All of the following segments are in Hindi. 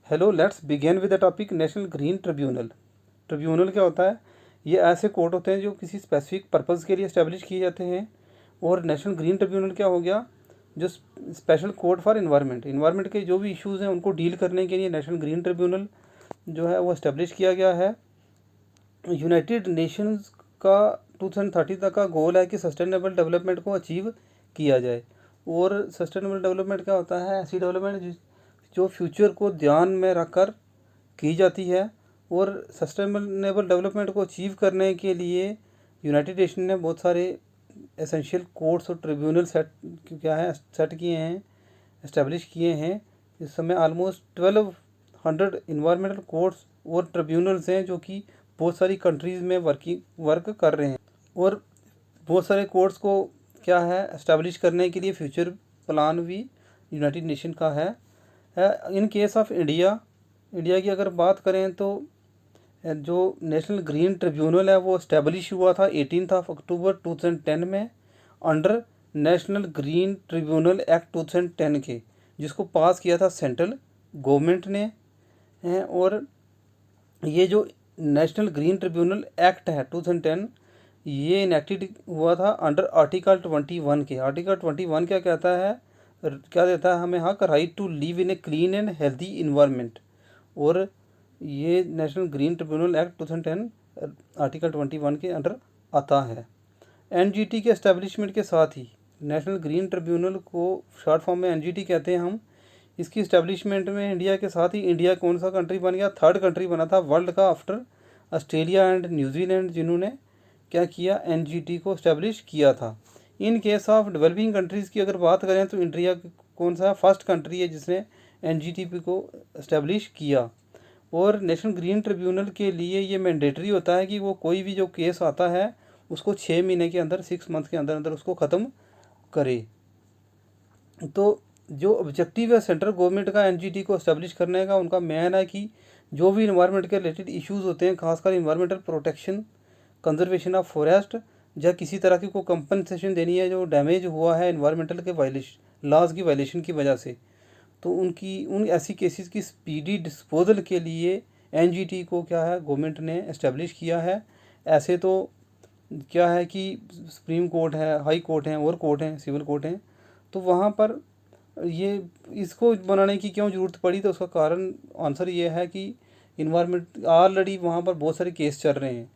Hello, let's begin with the topic national green tribunal. Tribunal क्या होता है? ये ऐसे कोर्ट होते हैं जो किसी स्पेसिफिक पर्पज़ के लिए इस्टेब्लिश किए जाते हैं। और नेशनल ग्रीन ट्रिब्यूनल क्या हो गया? जो स्पेशल कोर्ट फॉर इन्वायरमेंट के जो भी इश्यूज़ हैं उनको डील करने के लिए नेशनल ग्रीन ट्रिब्यूनल जो है वो इस्टेब्लिश किया गया है। यूनाइटेड नेशंस का 2030 तक का गोल है कि सस्टेनेबल डेवलपमेंट को अचीव किया जाए। और सस्टेनेबल डेवलपमेंट क्या होता है? ऐसी डेवलपमेंट जो फ्यूचर को ध्यान में रखकर की जाती है। और सस्टेनेबल डेवलपमेंट को अचीव करने के लिए यूनाइटेड नेशन ने बहुत सारे एसेंशियल कोर्ट्स और ट्रिब्यूनल सेट किए हैं, इस्टेब्लिश किए हैं। इस समय ऑलमोस्ट 1200 इन्वायरमेंटल कोर्ट्स और ट्रिब्यूनल्स हैं जो कि बहुत सारी कंट्रीज़ में वर्क कर रहे हैं। और बहुत सारे कोर्ट्स को क्या है इस्टेब्लिश करने के लिए फ्यूचर प्लान भी यूनाइटेड नेशन का है। इन केस ऑफ इंडिया की अगर बात करें तो जो नेशनल ग्रीन ट्रिब्यूनल है वो इस्टेब्लिश हुआ था 18 अक्टूबर 2010 में under national green tribunal act 2010 के, जिसको पास किया था सेंट्रल गवर्नमेंट ने। और ये जो नेशनल ग्रीन ट्रिब्यूनल एक्ट है 2010, ये इनेक्टेड हुआ था अंडर आर्टिकल 21 के। आर्टिकल 21 क्या कहता है, क्या देता है हमें हक? Right to live in a clean and healthy environment. और ये national green tribunal act 2010 article 21 के अंडर आता है। एनजीटी के एस्टेब्लिशमेंट के साथ ही नेशनल ग्रीन ट्रिब्यूनल को शॉर्ट फॉर्म में एनजीटी कहते हैं हम। इसकी इस्टेब्लिशमेंट में इंडिया के साथ ही इंडिया कौन सा कंट्री बन गया? थर्ड कंट्री बना था वर्ल्ड का आफ्टर ऑस्ट्रेलिया एंड न्यूजीलैंड, जिन्होंने क्या किया? एनजीटी को इस्टेब्लिश किया था। In case of developing countries की अगर बात करें तो इंडिया कौन सा फर्स्ट कंट्री है जिसने एनजीटी को इस्टेब्लिश किया। और नेशनल ग्रीन ट्रिब्यूनल के लिए ये मैंडेटरी होता है कि वो कोई भी जो केस आता है उसको 6 महीने के अंदर, 6 मंथ के अंदर अंदर उसको ख़त्म करे। तो जो ऑब्जेक्टिव है सेंट्रल गवर्नमेंट का एनजीटी को इस्टेब्लिश करने का, उनका मेन है कि जो भी इन्वायरमेंट के रिलेटेड इश्यूज़ होते हैं, खासकर environmental protection, conservation of forest, या किसी तरह की कोई कंपनसेशन देनी है जो डैमेज हुआ है इन्वायरमेंटल के वायलेशन, लॉज की वायलेशन की वजह से, तो उन ऐसी केसेस की स्पीडी डिस्पोजल के लिए एनजीटी को क्या है गवर्नमेंट ने इस्टेब्लिश किया है। ऐसे तो क्या है कि सुप्रीम कोर्ट है, हाई कोर्ट हैं और कोर्ट हैं, सिविल कोर्ट हैं, तो वहाँ पर ये इसको बनाने की क्यों ज़रूरत पड़ी? तो उसका कारण, आंसर ये है कि इन्वायरमेंट ऑलरेडी वहाँ पर बहुत सारे केस चल रहे हैं,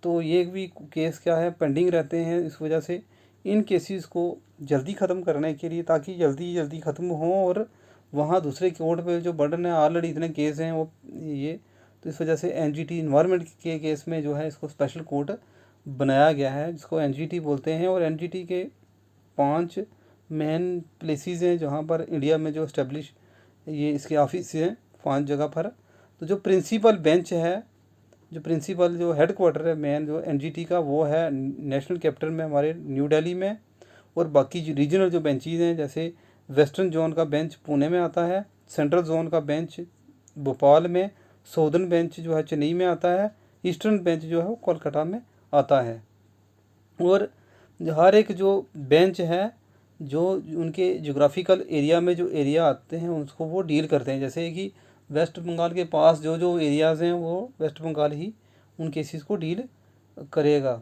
तो ये भी केस क्या है पेंडिंग रहते हैं। इस वजह से इन केसेस को जल्दी ख़त्म करने के लिए, ताकि जल्दी जल्दी ख़त्म हो और वहाँ दूसरे कोर्ट पे जो बर्डन है, ऑलरेडी इतने केस हैं वो ये, तो इस वजह से एनजीटी इन्वायरमेंट के केस में जो है इसको स्पेशल कोर्ट बनाया गया है, जिसको एनजीटी बोलते हैं। और एनजीटी के 5 मेन प्लेसेस हैं जहाँ पर इंडिया में जो इस्टेब्लिश ये इसके ऑफिस हैं 5 जगह पर। तो जो प्रिंसिपल बेंच है, जो प्रिंसिपल जो हेड क्वार्टर है मेन जो एनजीटी का, वो है नेशनल कैपिटल में हमारे न्यू दिल्ली में। और बाकी जो रीजनल जो बेंचेज हैं, जैसे वेस्टर्न जोन का बेंच पुणे में आता है, सेंट्रल जोन का बेंच भोपाल में, साउदर्न बेंच जो है चेन्नई में आता है, ईस्टर्न बेंच जो है वो कोलकाता में आता है। और हर एक जो बेंच है, जो उनके जोग्राफिकल एरिया में जो एरिया आते हैं उसको वो डील करते हैं। जैसे कि वेस्ट बंगाल के पास जो जो एरियाज़ हैं वो वेस्ट बंगाल ही उन केसेस को डील करेगा।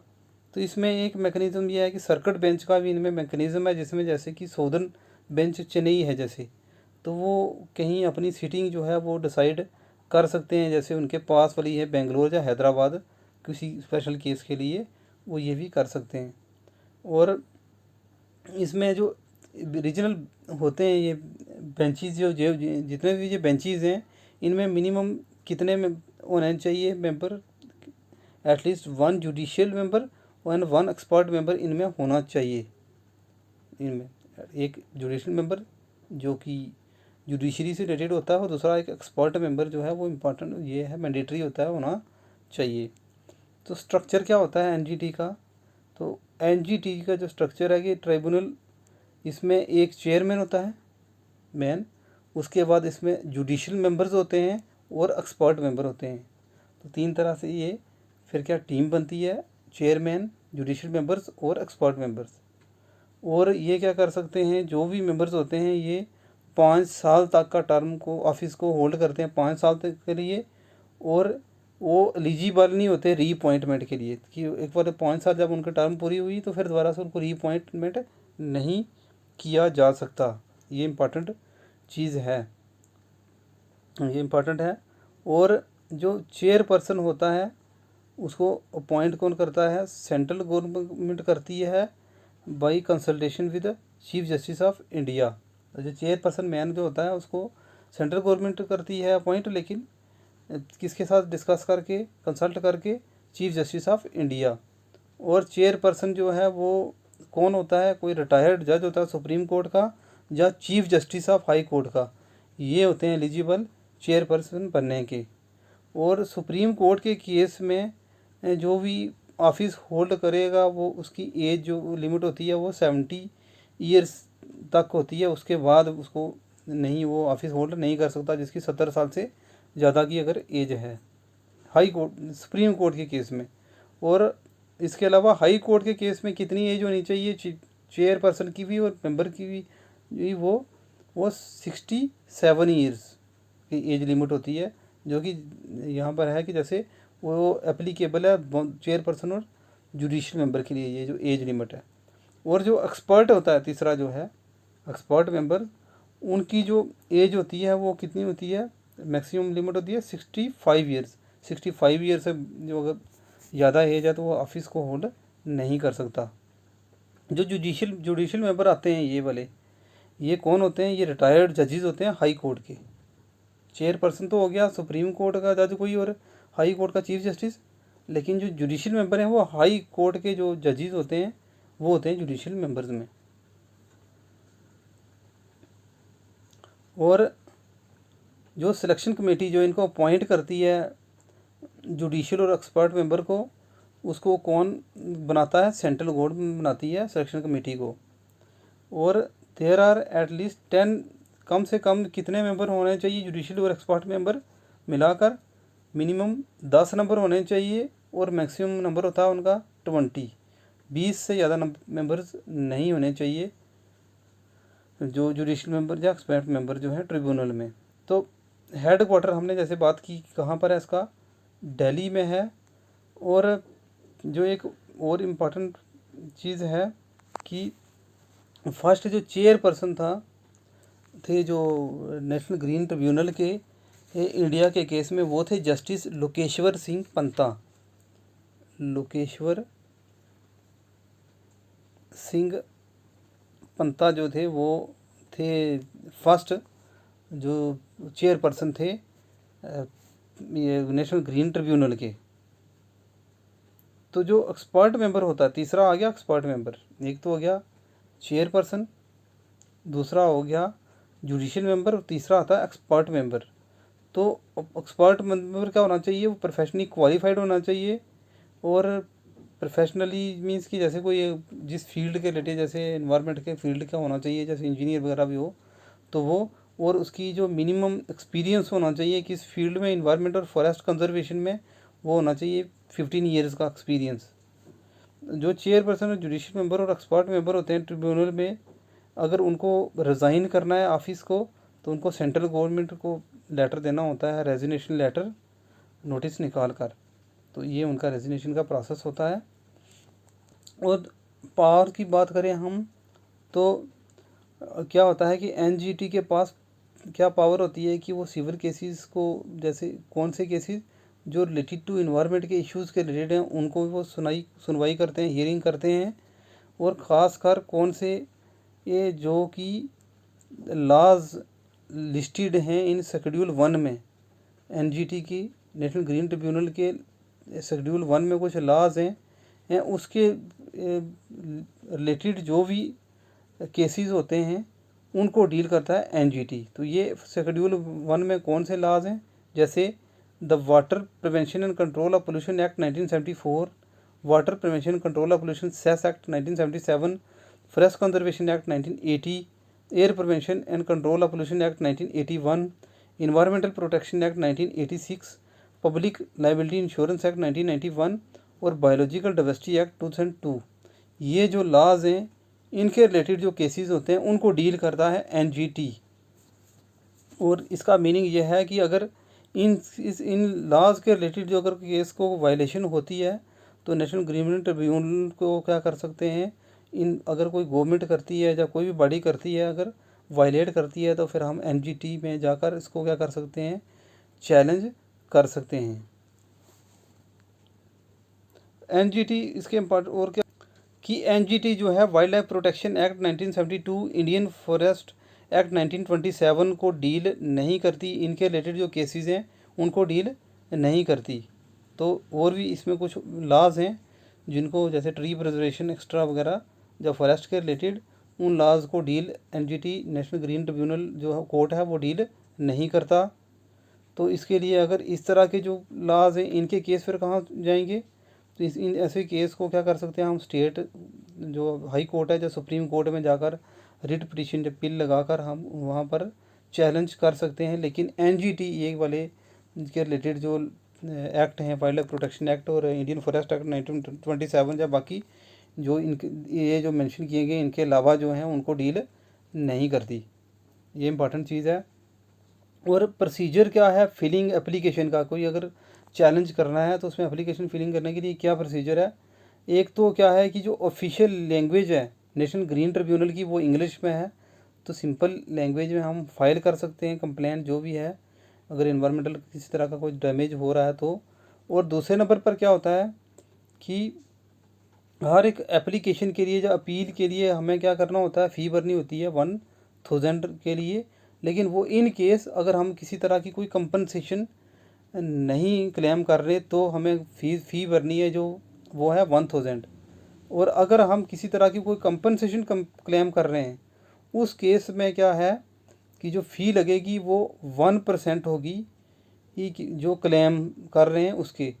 तो इसमें एक मैकेनिज़्म ये है कि सर्किट बेंच का भी इनमें मैकेनिज़्म है, जिसमें जैसे कि साउदर्न बेंच चेन्नई है जैसे, तो वो कहीं अपनी सीटिंग जो है वो डिसाइड कर सकते हैं। जैसे उनके पास वाली है बेंगलोर या हैदराबाद, किसी स्पेशल केस के लिए वो ये भी कर सकते हैं। और इसमें जो रीजनल होते हैं ये बेंचेस, जो जितने भी ये बेंचेस हैं, इनमें मिनिमम कितने में होने चाहिए मेंबर? एटलीस्ट 1 जुडिशियल मेंबर और 1 एक्सपर्ट मेंबर इनमें होना चाहिए। इनमें एक जुडिशियल मेंबर जो कि जुडिशरी से रिलेटेड होता है, और दूसरा एक एक्सपर्ट मेंबर जो है वो इम्पोर्टेंट, ये है मैंडेटरी होता है, होना चाहिए। तो स्ट्रक्चर क्या होता है एनजीटी का? तो एनजीटी का जो स्ट्रक्चर है कि ट्राइब्यूनल, इसमें एक चेयरमैन होता है मैन, उसके बाद इसमें जुडिशियल मेंबर्स होते हैं और एक्सपर्ट मेंबर होते हैं। तो 3 तरह से ये फिर क्या टीम बनती है, चेयरमैन, जुडिशियल मेंबर्स और एक्सपर्ट मेंबर्स। और ये क्या कर सकते हैं, जो भी मेंबर्स होते हैं ये 5 साल तक का टर्म को ऑफिस को होल्ड करते हैं 5 साल तक के लिए, और वो एलिजिबल नहीं होते रीअपॉइंटमेंट के लिए कि एक बार 5 साल जब उनकी टर्म पूरी हुई तो फिर दोबारा से उनको रीअपॉइंटमेंट नहीं किया जा सकता। ये इम्पॉर्टेंट चीज़ है, ये इम्पॉर्टेंट है। और जो चेयरपर्सन होता है उसको अपॉइंट कौन करता है? सेंट्रल गवर्नमेंट करती है by consultation with chief justice of India. जो चेयरपर्सन मैन जो होता है उसको सेंट्रल गवर्नमेंट करती है अपॉइंट, लेकिन किसके साथ डिस्कस करके, कंसल्ट करके? Chief justice of India. और चेयरपर्सन जो है वो कौन होता है? कोई रिटायर्ड जज होता है सुप्रीम कोर्ट का या chief justice of high court का, ये होते हैं एलिजिबल चेयरपर्सन बनने के। और सुप्रीम कोर्ट के केस में जो भी ऑफिस होल्ड करेगा वो उसकी एज जो लिमिट होती है वो 70 ईयर्स तक होती है, उसके बाद उसको नहीं, वो ऑफिस होल्ड नहीं कर सकता जिसकी 70 साल से ज़्यादा की अगर एज है, हाई कोर्ट सुप्रीम कोर्ट के केस में। और इसके अलावा हाई कोर्ट के केस में कितनी एज होनी चाहिए चेयरपर्सन की भी और मेंबर की भी? वो 67 ईयर्स की एज लिमिट होती है, जो कि यहाँ पर है कि जैसे वो एप्लीकेबल है चेयरपर्सन और जुडिशल मेंबर के लिए, ये जो एज लिमिट है। और जो एक्सपर्ट होता है तीसरा जो है एक्सपर्ट मेंबर, उनकी जो एज होती है वो कितनी होती है? मैक्सिमम लिमिट होती है 65 ईयर्स। 65 ईयर से जो अगर ज़्यादा एज है तो वो ऑफिस को होल्ड नहीं कर सकता। जो जुडिशल मेंबर आते हैं ये वाले, ये कौन होते हैं? ये रिटायर्ड जजेस होते हैं हाई कोर्ट के। चेयरपर्सन तो हो गया सुप्रीम कोर्ट का जज कोई और हाई कोर्ट का चीफ जस्टिस, लेकिन जो जुडिशल मेंबर हैं वो हाई कोर्ट के जो जजेस होते हैं वो होते हैं जुडिशल मेंबर्स में। और जो सिलेक्शन कमेटी जो इनको अपॉइंट करती है जुडिशल और एक्सपर्ट मेंबर को, उसको कौन बनाता है? सेंट्रल गवर्नमेंट बनाती है सिलेक्शन कमेटी को। और देयर आर एटलीस्ट 10, कम से कम कितने मेंबर होने चाहिए जुडिशल और एक्सपर्ट मेंबर मिलाकर? मिनिमम 10 नंबर होने चाहिए और मैक्सिमम नंबर होता है उनका 20। 20 से ज़्यादा मेंबर्स नहीं होने चाहिए जो जुडिशल मेंबर या एक्सपर्ट मेंबर जो है ट्रिब्यूनल में। तो हेड क्वार्टर हमने जैसे बात की कहाँ पर है इसका? दिल्ली में है। और जो एक और इम्पॉर्टेंट चीज़ है कि फर्स्ट जो चेयरपर्सन थे जो नेशनल ग्रीन ट्रिब्यूनल के इंडिया के केस में, वो थे जस्टिस लोकेश्वर सिंह पंता। लोकेश्वर सिंह पंता जो थे वो थे फर्स्ट जो चेयरपर्सन थे ये नेशनल ग्रीन ट्रिब्यूनल के। तो जो एक्सपर्ट मेंबर होता है, तीसरा आ गया एक्सपर्ट मेंबर, एक तो हो गया चेयरपर्सन, दूसरा हो गया जुडिशल मेंबर और तीसरा आता है एक्सपर्ट मेंबर। तो एक्सपर्ट मेंबर क्या होना चाहिए? वो प्रोफेशनली क्वालिफाइड होना चाहिए। और प्रोफेशनली मीन्स कि जैसे कोई जिस फील्ड के रिलेटेड, जैसे एनवायरनमेंट के फील्ड का होना चाहिए, जैसे इंजीनियर वगैरह भी हो तो वो, और उसकी जो मिनिमम एक्सपीरियंस होना चाहिए किस फील्ड में, इन्वायरमेंट और फॉरेस्ट कंजर्वेशन में, वो होना चाहिए 15 ईयर्स का एक्सपीरियंस। जो चेयरपर्सन और जुडिशल मेंबर और एक्सपर्ट मेंबर होते हैं ट्रिब्यूनल में, अगर उनको रिज़ाइन करना है ऑफिस को तो उनको सेंट्रल गवर्नमेंट को लेटर देना होता है, रेजिग्नेशन लेटर, नोटिस निकाल कर। तो ये उनका रेजिग्नेशन का प्रोसेस होता है। और पावर की बात करें हम तो क्या होता है कि एनजीटी के पास क्या पावर होती है कि वो सिविल केसेस को, जैसे कौन से केसेस जो रिलेटेड टू इन्वायरमेंट के इश्यूज़ के रिलेटेड हैं उनको वो सुनवाई करते हैं, हियरिंग करते हैं। और ख़ासकर कौन से ये जो कि लॉज लिस्टेड हैं इन शेड्यूल 1 में, एनजीटी की नेशनल ग्रीन ट्रिब्यूनल के शेड्यूल 1 में कुछ लॉज हैं उसके रिलेटेड जो भी केसेस होते हैं उनको डील करता है एनजीटी। तो ये शेड्यूल 1 में कौन से लॉज हैं? जैसे the water prevention and control of pollution act 1974, water prevention and control of pollution cess act 1977, forest conservation act 1980, air prevention and control of pollution act 1981, environmental protection act 1986, public liability insurance act 1991 और बायोलॉजिकल डाइवर्सिटी एक्ट 2002। ये जो लॉज हैं इनके रिलेटेड जो केसेस होते हैं उनको डील करता है एनजीटी। और इसका मीनिंग ये है कि अगर इन लॉज के रिलेटेड जो अगर केस को वायलेशन होती है तो नेशनल ग्रीन ट्रिब्यूनल को क्या कर सकते हैं, इन अगर कोई गवर्नमेंट करती है या कोई भी बॉडी करती है अगर वायलेट करती है तो फिर हम एनजीटी में जाकर इसको क्या कर सकते हैं, चैलेंज कर सकते हैं। एनजीटी इसके इम्पोर्टेंट और क्या कि एनजीटी जो है wild life protection act 1972, Indian forest act 1927 को डील नहीं करती, इनके रिलेटेड जो केसेस हैं उनको डील नहीं करती। तो और भी इसमें कुछ लॉज हैं जिनको, जैसे ट्री प्रिजर्वेशन एक्स्ट्रा वगैरह, जो फॉरेस्ट के रिलेटेड उन लॉज को deal NGT national green tribunal जो कोर्ट है वो डील नहीं करता। तो इसके लिए अगर इस तरह के जो लॉज हैं इनके केस फिर कहाँ जाएंगे, तो इन ऐसे केस को क्या कर सकते हैं हम, स्टेट जो हाई कोर्ट है, जो सुप्रीम कोर्ट में जाकर रिट पिटीशन अपील लगाकर हम वहाँ पर चैलेंज कर सकते हैं। लेकिन एनजीटी ये वाले के रिलेटेड जो एक्ट हैं, वाइल्ड लाइफ प्रोटेक्शन एक्ट और इंडियन फॉरेस्ट एक्ट 1927 या बाकी जो इनके ये जो मेंशन किए गए इनके अलावा जो हैं उनको डील नहीं करती। ये इंपॉर्टेंट चीज़ है। और प्रोसीजर क्या है फिलिंग एप्लीकेशन का, कोई अगर चैलेंज करना है तो उसमें एप्लीकेशन फिलिंग करने के लिए क्या प्रोसीजर है। एक तो क्या है कि जो ऑफिशियल लैंग्वेज है नेशनल ग्रीन ट्रिब्यूनल की वो इंग्लिश में है, तो सिंपल लैंग्वेज में हम फाइल कर सकते हैं कंप्लेंट जो भी है अगर इन्वायरमेंटल किसी तरह का कोई डैमेज हो रहा है तो। और दूसरे नंबर पर क्या होता है कि हर एक एप्लीकेशन के लिए, जो अपील के लिए हमें क्या करना होता है, फ़ी भरनी होती है 1000 के लिए। लेकिन वो इन केस अगर हम किसी तरह की कोई कंपनसेशन नहीं क्लेम कर रहे तो हमें फ़ी भरनी है जो वो है 1000। और अगर हम किसी तरह की कोई कंपनसेशन क्लेम कर रहे हैं उस केस में क्या है कि जो फ़ी लगेगी वो 1% होगी, कि जो क्लेम कर रहे हैं उसके,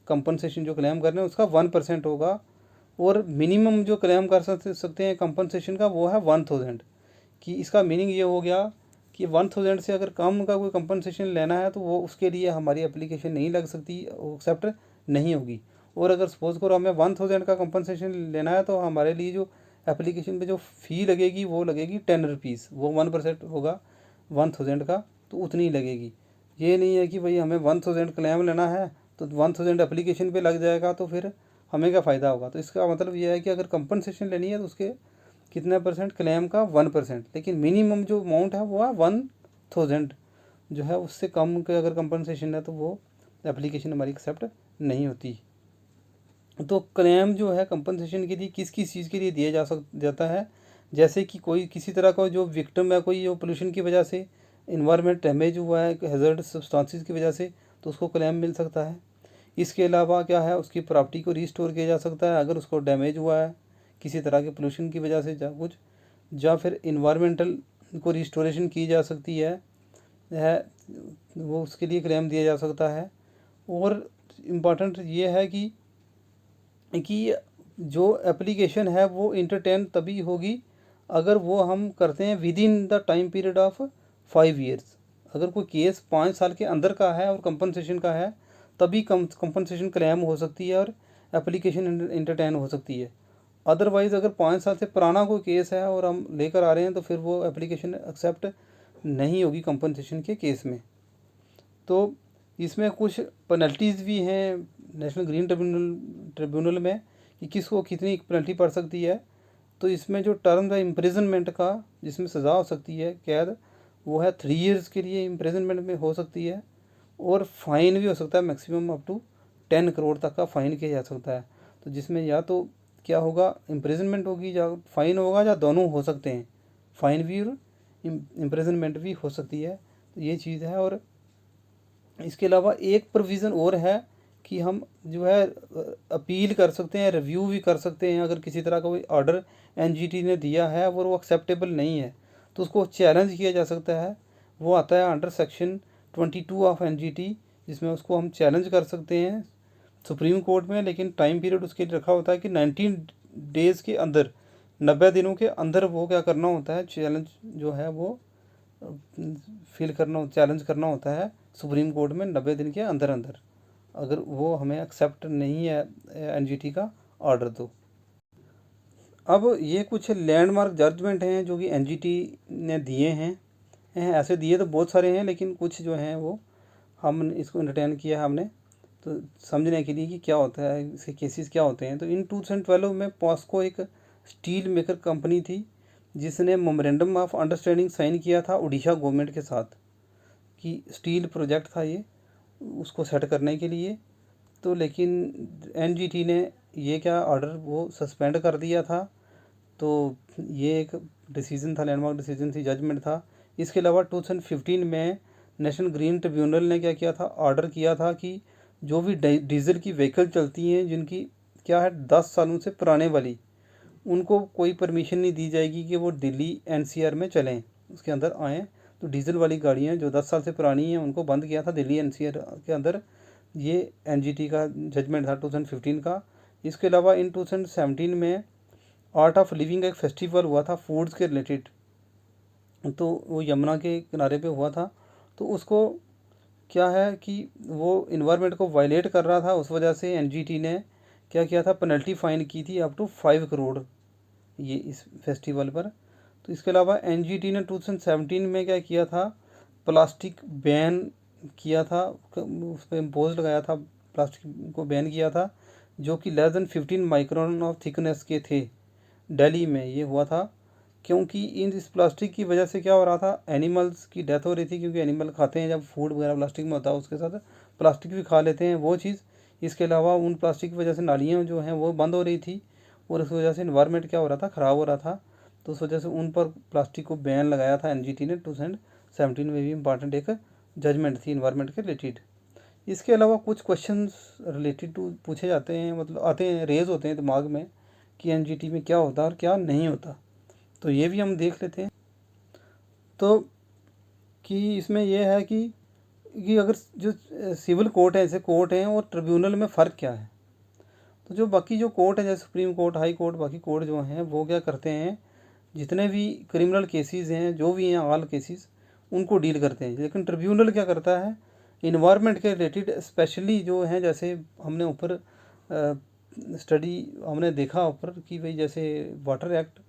कंपनसेशन जो क्लेम कर रहे हैं उसका 1% होगा। और मिनिमम जो क्लेम कर सकते हैं कंपनसेशन का वो है 1000। कि इसका मीनिंग ये हो गया कि 1000 से अगर कम का कोई कंपनसेशन लेना है तो वो उसके लिए हमारी एप्लीकेशन नहीं लग सकती, एक्सेप्ट नहीं होगी। और अगर सपोज़ करो हमें 1000 का कंपनसेशन लेना है तो हमारे लिए जो एप्लीकेशन पे जो फ़ी लगेगी वो लगेगी 10 रुपीज़, वो 1% होगा 1000 का, तो उतनी लगेगी। ये नहीं है कि भाई हमें 1000 क्लेम लेना है तो 1000 एप्लीकेशन पे लग जाएगा तो फिर हमें क्या फ़ायदा होगा। तो इसका मतलब ये है कि अगर कंपनसेशन लेनी है तो उसके कितना परसेंट क्लेम का 1%, लेकिन मिनिमम जो अमाउंट है वो है 1000 जो है, उससे कम के अगर कंपनसेशन है तो वो एप्लीकेशन हमारी एक्सेप्ट नहीं होती। तो क्लेम जो है कंपनसेशन के लिए किस किस चीज़ के लिए दिया जाता है, जैसे कि कोई किसी तरह का जो विक्टिम है, कोई जो पोल्यूशन की वजह से इन्वायरमेंट डैमेज हुआ है हैज़र्ड सब्सटेंसेस की वजह से, तो उसको क्लेम मिल सकता है। इसके अलावा क्या है, उसकी प्रॉपर्टी को रिस्टोर किया जा सकता है अगर उसको डैमेज हुआ है किसी तरह के पोल्यूशन की वजह से, या फिर इन्वायरमेंटल को रिस्टोरेशन की जा सकती है वो उसके लिए क्लेम दिया जा सकता है। और इम्पॉर्टेंट ये है कि जो एप्लीकेशन है वो इंटरटेन तभी होगी अगर वो हम करते हैं with in the time period of 5 years. अगर कोई केस 5 साल के अंदर का है और कंपनसेशन का है तभी कंपनसेशन क्लेम हो सकती है और एप्लीकेशन इंटरटेन हो सकती है। अदरवाइज़ अगर 5 साल से पुराना कोई केस है और हम लेकर आ रहे हैं तो फिर वो एप्लीकेशन एक्सेप्ट नहीं होगी कंपनसेशन के केस में। तो इसमें कुछ पेनल्टीज़ भी हैं नेशनल ग्रीन ट्रिब्यूनल में कि किसको कितनी पेनल्टी पड़ सकती है। तो इसमें जो टर्म है इम्प्रिजनमेंट का, जिसमें सज़ा हो सकती है कैद, वो है 3 ईयर्स के लिए इम्प्रिजनमेंट में हो सकती है। और फ़ाइन भी हो सकता है, मैक्सिमम अप टू 10 करोड़ तक का फ़ाइन किया जा सकता है। तो जिसमें या तो क्या होगा, इम्प्रिजनमेंट होगी या फ़ाइन होगा, या दोनों हो सकते हैं, फ़ाइन भी और इम्प्रिजनमेंट भी हो सकती है। तो ये चीज़ है। और इसके अलावा एक प्रोविज़न और है कि हम जो है अपील कर सकते हैं, रिव्यू भी कर सकते हैं। अगर किसी तरह का कोई ऑर्डर एनजीटी ने दिया है और वो एक्सेप्टेबल नहीं है तो उसको चैलेंज किया जा सकता है। वो आता है अंडर सेक्शन 22 ऑफ एनजीटी, जिसमें उसको हम चैलेंज कर सकते हैं सुप्रीम कोर्ट में। लेकिन टाइम पीरियड उसके लिए रखा होता है कि 19 डेज़ के अंदर, 90 दिनों के अंदर वो क्या करना होता है, चैलेंज जो है वो चैलेंज करना होता है सुप्रीम कोर्ट में 90 दिन के अंदर अंदर, अगर वो हमें एक्सेप्ट नहीं है एनजीटी का ऑर्डर। तो अब ये कुछ लैंडमार्क जजमेंट हैं जो कि एनजीटी ने दिए हैं। हैं। ऐसे दिए तो बहुत सारे हैं, लेकिन कुछ जो हैं वो हम इसको रिटर्न किया है हमने, तो समझने के लिए कि क्या होता है, इसके केसेस क्या होते हैं। तो इन 2012 में पॉस्को एक स्टील मेकर कंपनी थी जिसने मेमोरेंडम ऑफ अंडरस्टैंडिंग साइन किया था उड़ीसा गवर्नमेंट के साथ, कि स्टील प्रोजेक्ट था ये, उसको सेट करने के लिए। तो लेकिन एनजीटी ने ये क्या ऑर्डर वो सस्पेंड कर दिया था। तो ये एक डिसीजन था, लैंडमार्क डिसीजन थी, जजमेंट था। इसके अलावा 2015 में नेशनल ग्रीन ट्रिब्यूनल ने क्या किया था, ऑर्डर किया था कि जो भी डीजल की व्हीकल चलती हैं जिनकी क्या है 10 सालों से पुराने वाली, उनको कोई परमिशन नहीं दी जाएगी कि वो दिल्ली एनसीआर में चलें, उसके अंदर आएँ। तो डीजल वाली गाड़ियाँ जो 10 साल से पुरानी हैं उनको बंद किया था दिल्ली एनसीआर के अंदर। ये एनजीटी का जजमेंट था 2015 का। इसके अलावा इन 2017 में आर्ट ऑफ लिविंग एक फेस्टिवल हुआ था फूड्स के रिलेटेड, तो वो यमुना के किनारे पे हुआ था। तो उसको क्या है कि वो इन्वायरमेंट को वायलेट कर रहा था, उस वजह से एनजीटी ने क्या किया था, पेनल्टी फ़ाइन की थी अप टू 5 करोड़ ये इस फेस्टिवल पर। तो इसके अलावा एनजीटी ने 2017 में क्या किया था, प्लास्टिक बैन किया था, उस पर इम्पोज लगाया था, प्लास्टिक को बैन किया था जो कि less than 15 micron of thickness के थे। दिल्ली में ये हुआ था, क्योंकि इस प्लास्टिक की वजह से क्या हो रहा था, एनिमल्स की डेथ हो रही थी, क्योंकि एनिमल खाते हैं जब फूड वगैरह प्लास्टिक में होता है, उसके साथ प्लास्टिक भी खा लेते हैं वो चीज़। इसके अलावा उन प्लास्टिक की वजह से नालियाँ जो हैं वो बंद हो रही थी, और उस वजह से इन्वायरमेंट क्या हो रहा था, ख़राब हो रहा था। तो उस वजह से उन पर प्लास्टिक को बैन लगाया था एनजीटी ने 2017 में भी इम्पॉर्टेंट एक जजमेंट थी इन्वायरमेंट के रिलेटेड। इसके अलावा कुछ क्वेश्चंस रिलेटेड टू पूछे जाते हैं, मतलब आते हैं, रेज होते हैं दिमाग में कि एनजीटी में क्या होता है और क्या नहीं होता। तो ये भी हम देख लेते हैं। तो कि इसमें यह है कि अगर जो सिविल कोर्ट है, ऐसे कोर्ट हैं, और ट्रिब्यूनल में फ़र्क क्या है। तो जो बाकी जो कोर्ट है, जैसे सुप्रीम कोर्ट, हाई कोर्ट, बाकी कोर्ट जो हैं वो क्या करते हैं, जितने भी क्रिमिनल केसेस हैं जो भी हैं ऑल केसेस, उनको डील करते हैं। लेकिन ट्रिब्यूनल क्या करता है, इन्वायरमेंट के रिलेटेड स्पेशली जो हैं, जैसे हमने ऊपर स्टडी हमने देखा ऊपर कि भाई जैसे water act,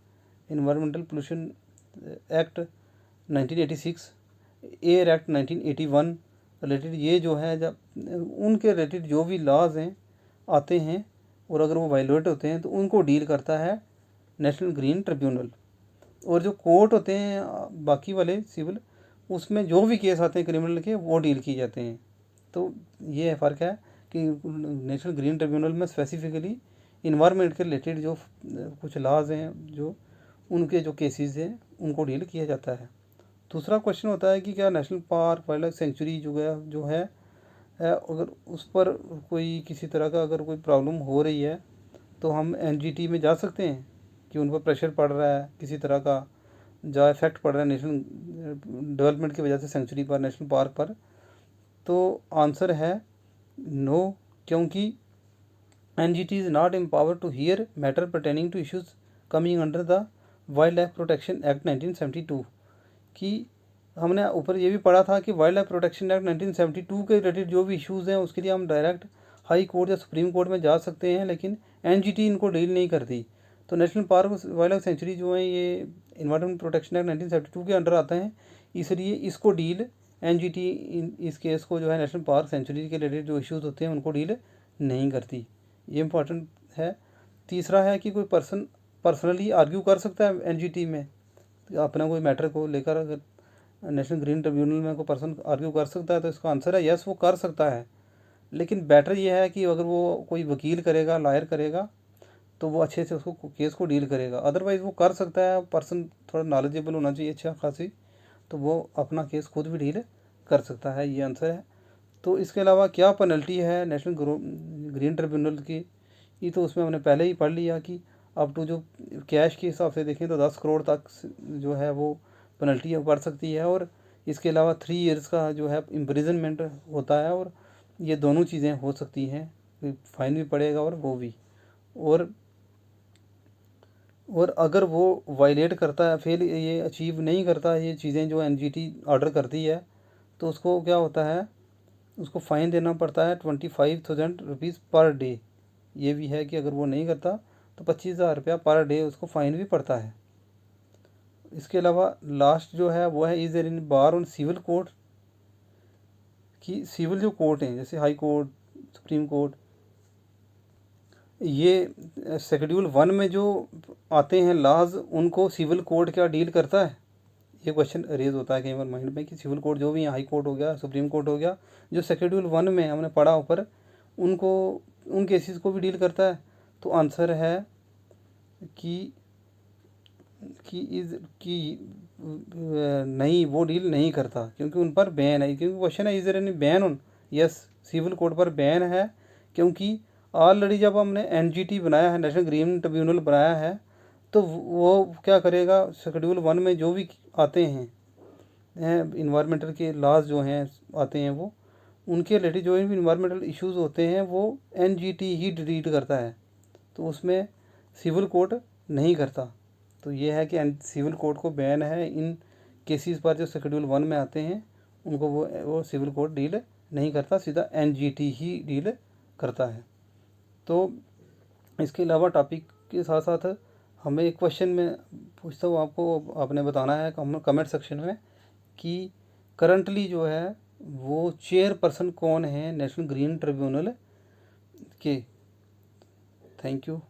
environmental pollution act 1986, air act 1981 related, ये जो है जब उनके रिलेटेड जो भी लॉज हैं आते हैं, और अगर वो वायलेट होते हैं तो उनको डील करता है नेशनल ग्रीन ट्रिब्यूनल। और जो कोर्ट होते हैं बाकी वाले सिविल, उसमें जो भी केस आते हैं क्रिमिनल के वो डील किए जाते हैं। तो ये फ़र्क है कि नेशनल ग्रीन ट्रिब्यूनल में स्पेसिफिकली इन्वायरमेंट के रिलेटेड जो कुछ लॉज हैं, जो उनके जो केसेस हैं उनको डील किया जाता है। दूसरा क्वेश्चन होता है कि क्या national park, wild life sanctuary जो है अगर उस पर कोई किसी तरह का अगर कोई प्रॉब्लम हो रही है तो हम एनजीटी में जा सकते हैं, कि उन पर प्रेशर पड़ रहा है किसी तरह का, जो इफेक्ट पड़ रहा है नेशनल डेवलपमेंट की वजह से सेंचुरी पर, नेशनल पार्क पर। तो आंसर है नो, क्योंकि NGT is not empower to hear matter pertaining to issues coming under the wildlife protection act 1972। कि हमने ऊपर ये भी पढ़ा था कि वाइल्ड लाइफ प्रोटेक्शन एक्ट 1972 के रिलेटेड जो भी इश्यूज़ हैं उसके लिए हम डायरेक्ट हाई कोर्ट या सुप्रीम कोर्ट में जा सकते हैं, लेकिन एनजीटी इनको डील नहीं करती। तो national park, wild life sanctuary जो है ये इन्वायरमेंट प्रोटेक्शन एक्ट 1972 के अंडर आते हैं, इसलिए इसको डील एनजीटी इस केस को जो है नेशनल पार्क सेंचुरी के रिलेटेड जो इश्यूज़ होते हैं उनको डील नहीं करती। ये इंपॉर्टेंट है। तीसरा है कि कोई पर्सन पर्सनली आर्ग्यू कर सकता है एनजीटी में अपना कोई मैटर को लेकर, अगर नेशनल ग्रीन ट्रिब्यूनल में कोई पर्सन आर्ग्यू कर सकता है, तो इसका आंसर है यस, वो कर सकता है। लेकिन बेटर ये है कि अगर वो कोई वकील करेगा, लॉयर करेगा, तो वो अच्छे से उसको केस को डील करेगा। अदरवाइज़ वो कर सकता है, पर्सन थोड़ा नॉलेजेबल होना चाहिए अच्छा खासी, तो वो अपना केस खुद भी डील कर सकता है। ये आंसर है। तो इसके अलावा क्या पेनल्टी है नेशनल ग्रीन ट्रिब्यूनल की, ये तो उसमें हमने पहले ही पढ़ लिया कि अप टू जो कैश के हिसाब से देखें तो 10 करोड़ तक जो है वो पेनल्टी पड़ सकती है। और इसके अलावा 3 इयर्स का जो है इम्प्रिजनमेंट होता है, और ये दोनों चीज़ें हो सकती हैं, फाइन भी पड़ेगा और वो भी। और अगर वो वायलेट करता है, फिर ये अचीव नहीं करता ये चीज़ें जो एनजीटी ऑर्डर करती है, तो उसको क्या होता है, उसको फ़ाइन देना पड़ता है 25,000 रुपीज़ पर डे। ये भी है कि अगर वो नहीं करता तो 25,000 रुपया पर डे उसको फ़ाइन भी पड़ता है। इसके अलावा लास्ट जो है वो है is there in bar on civil court, कि सिविल जो कोर्ट हैं जैसे हाई कोर्ट, सुप्रीम कोर्ट, ये शेड्यूल 1 में जो आते हैं लॉज, उनको सिविल कोर्ट क्या डील करता है? ये क्वेश्चन रेज होता है कई बार माइंड में कि सिविल कोर्ट जो भी है, हाई कोर्ट हो गया, सुप्रीम कोर्ट हो गया, जो शेड्यूल 1 में हमने पढ़ा ऊपर, उनको, उन केसेस को भी डील करता है। तो आंसर है कि नहीं, वो डील नहीं करता, क्योंकि उन पर बैन है। क्योंकि क्वेश्चन है is there any ban on, yes, civil code पर बैन है, क्योंकि ऑलरेडी जब हमने एनजीटी बनाया है, नेशनल ग्रीन ट्रिब्यूनल बनाया है, तो वो क्या करेगा, शेड्यूल 1 में जो भी आते हैं इन्वायरमेंटल के लॉज जो हैं आते हैं, वो उनके रिलेटेड जो भी इन्वायरमेंटल इश्यूज होते हैं वो एनजीटी ही डील करता है, तो उसमें सिविल कोड नहीं करता। तो ये है कि सिविल कोड को बैन है इन केसेस पर जो शेड्यूल 1 में आते हैं, उनको वो सिविल कोड डील नहीं करता, सीधा एनजीटी ही डील करता है। तो इसके अलावा टॉपिक के साथ साथ हमें एक क्वेश्चन में पूछता हूँ आपको, आपने बताना है कमेंट सेक्शन में कि करंटली जो है वो चेयरपर्सन कौन है नेशनल ग्रीन ट्रिब्यूनल के। Thank you.